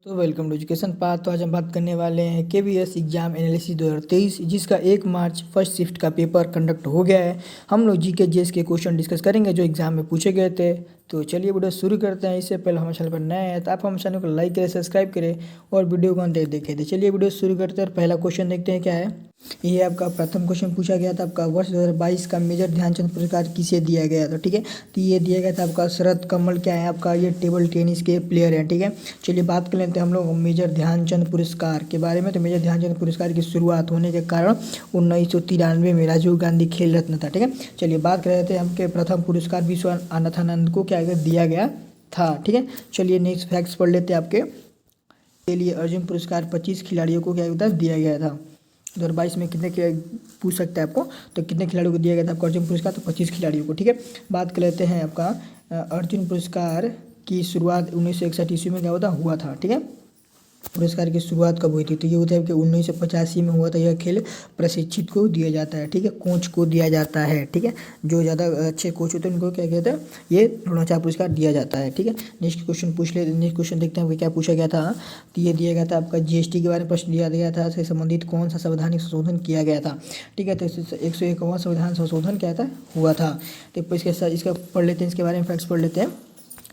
तो welcome to education path. तो आज हम बात करने वाले हैं KVS एग्जाम एनालिसिस 2023, जिसका 1 मार्च फर्स्ट शिफ्ट का पेपर कंडक्ट हो गया है। हम लोग जीके जीएस के क्वेश्चन डिस्कस करेंगे जो एग्जाम में पूछे गए थे। तो चलिए वीडियो शुरू करते हैं। इससे पहले हमारे चैनल पर नए हैं तो आप हमारे चैनल को लाइक करें, सब्सक्राइब करें और वीडियो को अंत तक देखें। तो चलिए वीडियो शुरू करते हैं और पहला क्वेश्चन देखते हैं क्या है। ये आपका प्रथम क्वेश्चन पूछा गया था, आपका वर्ष 2022 का मेजर ध्यानचंद पुरस्कार किसे दिया गया था। ठीक है, तो ये दिया गया था आपका शरद कमल, क्या है आपका, ये टेबल टेनिस के प्लेयर हैं। ठीक है, चलिए बात कर लेते हैं हम लोग मेजर ध्यानचंद पुरस्कार के बारे में। तो मेजर ध्यानचंद पुरस्कार की शुरुआत होने के कारण 1993 में राजीव गांधी खेल रत्न था। ठीक है, चलिए बात कर रहे थे हमके प्रथम पुरस्कार विश्वनाथानंद को क्या दिया गया था। ठीक है, चलिए नेक्स्ट फैक्ट्स पढ़ लेते हैं। आपके के लिए अर्जुन पुरस्कार 25 खिलाड़ियों को क्या होता है दिया गया था। 2022 में कितने पूछ सकते हैं आपको, तो कितने खिलाड़ियों को दिया गया था आपको अर्जुन पुरस्कार, तो 25 खिलाड़ियों को। ठीक है, बात कर लेते हैं आपका अर्जुन पुरस्कार की शुरुआत 1961 ईस्वी में क्या हुआ था। ठीक है, पुरस्कार की शुरुआत कब हुई थी, तो ये होता है कि 1985 में हुआ था। यह खेल प्रशिक्षित को दिया जाता है। ठीक है, कोच को दिया जाता है। ठीक है, जो ज़्यादा अच्छे कोच होते हैं उनको क्या कहते हैं, ये द्रोणाचार्य पुरस्कार दिया जाता है। ठीक है, नेक्स्ट क्वेश्चन नेक्स्ट क्वेश्चन देखते हैं क्या पूछा गया था। तो ये दिया गया था आपका GST के बारे में प्रश्न दिया गया था, से संबंधित कौन सा संवैधानिक संशोधन किया गया था। ठीक है, तो 101वां संविधान संशोधन क्या था हुआ था। तो इसका पढ़ लेते हैं, इसके बारे में फैक्ट्स पढ़ लेते हैं।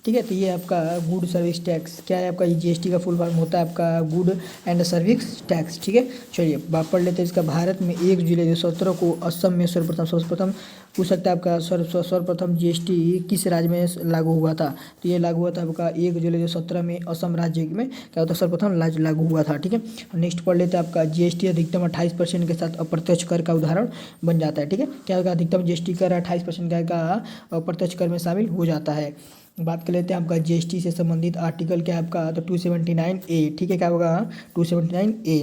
ठीक है, तो ये आपका गुड सर्विस टैक्स क्या है आपका, ये GST का फुल फॉर्म होता है आपका गुड एंड सर्विस टैक्स। ठीक है, चलिए बात पढ़ लेते हैं इसका। भारत में 1 जुलाई 2017 को असम में सर्वप्रथम पूछ सकता है आपका सर्वप्रथम GST किस राज्य में लागू हुआ था। तो ये लागू हुआ था आपका 1 जुलाई 2017 में असम राज्य में क्या होता है सर्वप्रथम लागू हुआ था। ठीक है, नेक्स्ट पढ़ लेते हैं आपका GST अधिकतम 28% के साथ अप्रत्यक्ष कर का उदाहरण बन जाता है। ठीक है, क्या होगा, अधिकतम GST कर 28% का अप्रत्यक्ष कर में शामिल हो जाता है। बात कर लेते हैं आपका GST से संबंधित आर्टिकल क्या है आपका, तो 279A। ठीक है, क्या होगा 279A।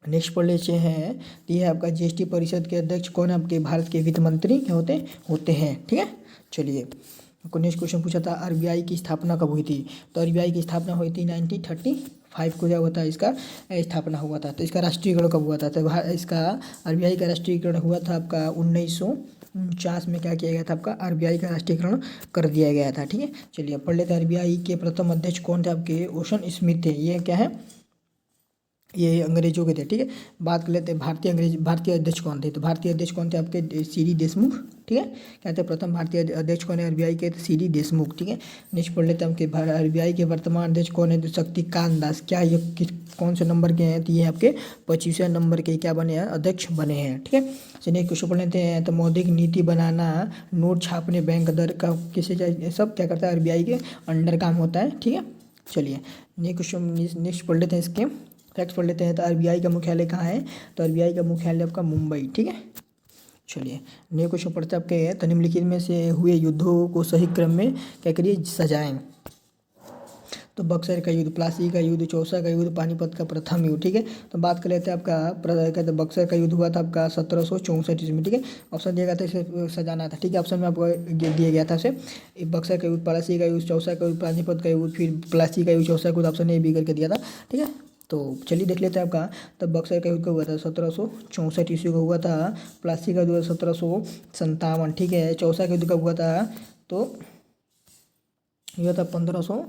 नेक्स्ट पढ़ लेते हैं, तो ये आपका GST परिषद के अध्यक्ष कौन है, आपके भारत के वित्त मंत्री क्या होते हैं। ठीक है, चलिए आपको नेक्स्ट क्वेश्चन पूछा था RBI की स्थापना कब हुई थी। तो RBI की स्थापना हुई थी 1935 को क्या हुआ था, इसका स्थापना हुआ था। तो इसका राष्ट्रीयकरण कब हुआ था, तो इसका RBI का राष्ट्रीयकरण हुआ था आपका 1949 में। क्या किया गया था आपका RBI का राष्ट्रीयकरण कर दिया गया था। ठीक है, चलिए पढ़ लेते हैं। RBI के प्रथम अध्यक्ष कौन थे आपके, ओशन स्मिथ थे। ये क्या है, ये अंग्रेजों के थे। ठीक है, बात कर लेते हैं भारतीय अध्यक्ष कौन थे। तो भारतीय अध्यक्ष कौन थे आपके, CD देशमुख। ठीक है, क्या थे प्रथम भारतीय अध्यक्ष कौन है RBI के, CD देशमुख। ठीक है, नेक्स्ट पढ़ लेते हैं आपके RBI के वर्तमान अध्यक्ष कौन है, तो शक्तिकांत दास। क्या ये कौन से नंबर के हैं, तो ये आपके 25वें नंबर के क्या बने हैं, अध्यक्ष बने हैं। ठीक है, चलिए क्वेश्चन पढ़ लेते हैं। तो मौद्रिक नीति बनाना, नोट छापने, बैंक दर का किसे सब क्या करता है RBI के अंडर काम होता है। ठीक है, चलिए नेक्स्ट पढ़ लेते हैं, इसके फैक्ट्स पढ़ लेते हैं। तो RBI का मुख्यालय कहाँ है, तो RBI का मुख्यालय आपका मुंबई। ठीक है, चलिए नए क्वेश्चन पढ़ते हैं आपके। तो निम्नलिखित में से हुए युद्धों को सही क्रम में क्या करिए सजाएं। तो बक्सर का युद्ध, प्लासी का युद्ध, चौसा का युद्ध, पानीपत का प्रथम युद्ध। ठीक है, तो बात कर लेते हैं आपका कहते हैं बक्सर का युद्ध हुआ था आपका 1764 ईस्वी में। ठीक है, ऑप्शन दिया गया था, इसे सजाना था। ठीक है, ऑप्शन में आपको दिया गया था इसे बक्सर का युद्ध, प्लासी का युद्ध, चौसा का युद्ध, पानीपत का युद्ध, फिर प्लासी का युद्ध, चौसा का युद्ध, ऑप्शन A B करके दिया था। ठीक है, तो चलिए देख लेते हैं आपका। तब बक्सर का युद्ध कब हुआ था, 1764 ईस्वी को हुआ था। प्लासी का युद्ध 1757। ठीक है, चौसा का युद्ध कब हुआ था, तो यह था 1500।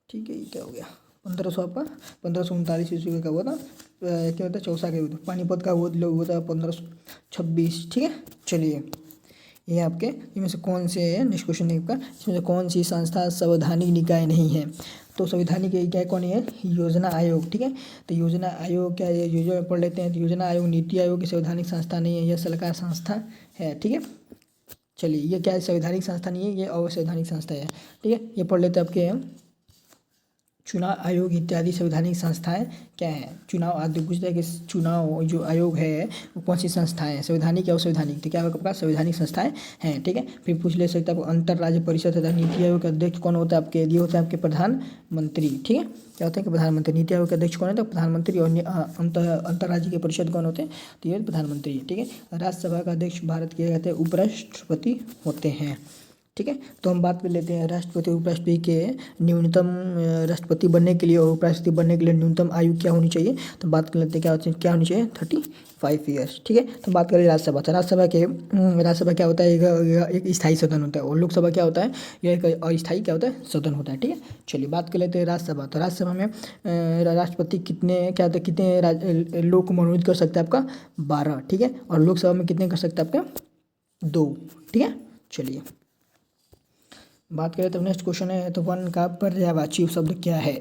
ठीक है, ये क्या हो गया 1500 आपका 1539 ईस्वी का क्या हुआ था, क्या होता है चौसा का युद्ध। पानीपत का युद्ध हुआ था 1526। ठीक है, चलिए ये आपके इनमें से कौन से नेक्स्ट क्वेश्चन है आपका, इसमें से कौन सी संस्था संवैधानिक निकाय नहीं है। तो संवैधानिक निकाय कौन है, योजना आयोग। ठीक है, तो योजना आयोग क्या है, योजना पढ़ लेते हैं। तो योजना आयोग नीति आयोग की संवैधानिक संस्था नहीं है, यह सरकार संस्था है। ठीक है, चलिए ये क्या है, संवैधानिक संस्था नहीं है, ये अवैधानिक संस्था है। ठीक है, ये पढ़ लेते हैं आपके। चुनाव आयोग इत्यादि संवैधानिक संस्थाएं क्या है, चुनाव आयोग पूछता है कि चुनाव जो आयोग है वो कौन सी संस्थाएं हैं, संवैधानिक या अवैधानिक। तो क्या होगा आपका संवैधानिक संस्थाएं हैं। ठीक है, फिर पूछ ले सकता है अंतर राज्य परिषद तथा नीति आयोग के अध्यक्ष कौन होता है आपके, ये होता है आपके प्रधानमंत्री। ठीक है, क्या होता है कि प्रधानमंत्री। नीति आयोग के अध्यक्ष कौन है, तो प्रधानमंत्री। और अंतर राज्य के परिषद कौन होते हैं, तो ये प्रधानमंत्री। ठीक है, राज्यसभा का अध्यक्ष भारत के कहते हैं उपराष्ट्रपति होते हैं। ठीक है, तो हम बात कर लेते हैं राष्ट्रपति उपराष्ट्रपति के न्यूनतम राष्ट्रपति बनने के लिए और उपराष्ट्रपति बनने के लिए न्यूनतम आयु क्या होनी चाहिए। तो बात कर लेते हैं क्या होनी चाहिए 35 5 ईयर्स। ठीक है, तो बात करें राज्यसभा। तो राज्यसभा क्या होता है, एक स्थायी सदन होता है, और लोकसभा क्या होता है, यह एक अस्थायी क्या होता है, सदन होता है। ठीक है, चलिए बात कर लेते हैं राज्यसभा। तो राज्यसभा में राष्ट्रपति कितने लोग को मनोनीत कर सकते हैं, आपका 12। ठीक है, और लोकसभा में कितने कर सकते हैं, आपका 2। ठीक है, चलिए बात करें तो नेक्स्ट क्वेश्चन है, तो वन का पर्यायवाची शब्द क्या है?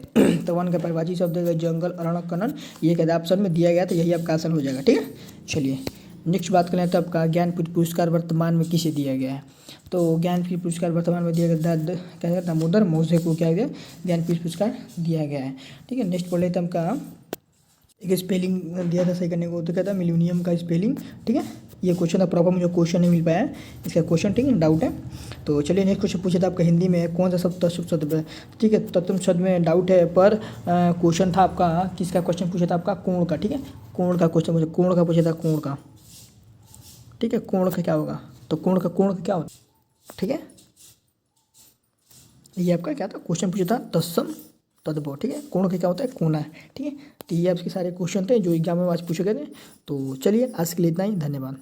तो वन का पर्यायवाची शब्द है जंगल, अरण्य, खनन। ये क्या ऑप्शन में दिया गया, तो यही आपका आंसर हो जाएगा। ठीक है, चलिए नेक्स्ट बात करें तो आपका ज्ञानपीठ पुरस्कार वर्तमान में किसे दिया गया है? तो ज्ञानपीठ पुरस्कार वर्तमान में दिया गया क्या है, दामोदर मौर्य को क्या गया ज्ञानपीठ पुरस्कार दिया गया है। ठीक है, नेक्स्ट बोल रहे थे हमका एक स्पेलिंग दिया था सही करने को, तो क्या था मिलीनियम का स्पेलिंग। ठीक है, ये क्वेश्चन था, प्रॉपर मुझे क्वेश्चन नहीं मिल पाया है इसका क्वेश्चन। ठीक है, डाउट है। तो चलिए नेक्स्ट क्वेश्चन पूछा था आपका हिंदी में कौन सा शब्द तत्सम शब्द है? ठीक है, तत्सम शब्द में डाउट है, पर क्वेश्चन था आपका किसका क्वेश्चन पूछा था, आपका कोण का। ठीक है, कोण का क्वेश्चन पूछा, कोण का पूछा था, कोण का। ठीक है, कोण का क्या होगा, तो कोण का क्या होता है? ठीक है, ये आपका क्या था क्वेश्चन पूछा था, तत्सम तद्भव। ठीक है, कोण का क्या होता है, कोना। ठीक है, तो ये आपके सारे क्वेश्चन थे जो एग्जाम में आज पूछे गए थे। तो चलिए आज के लिए इतना ही, धन्यवाद।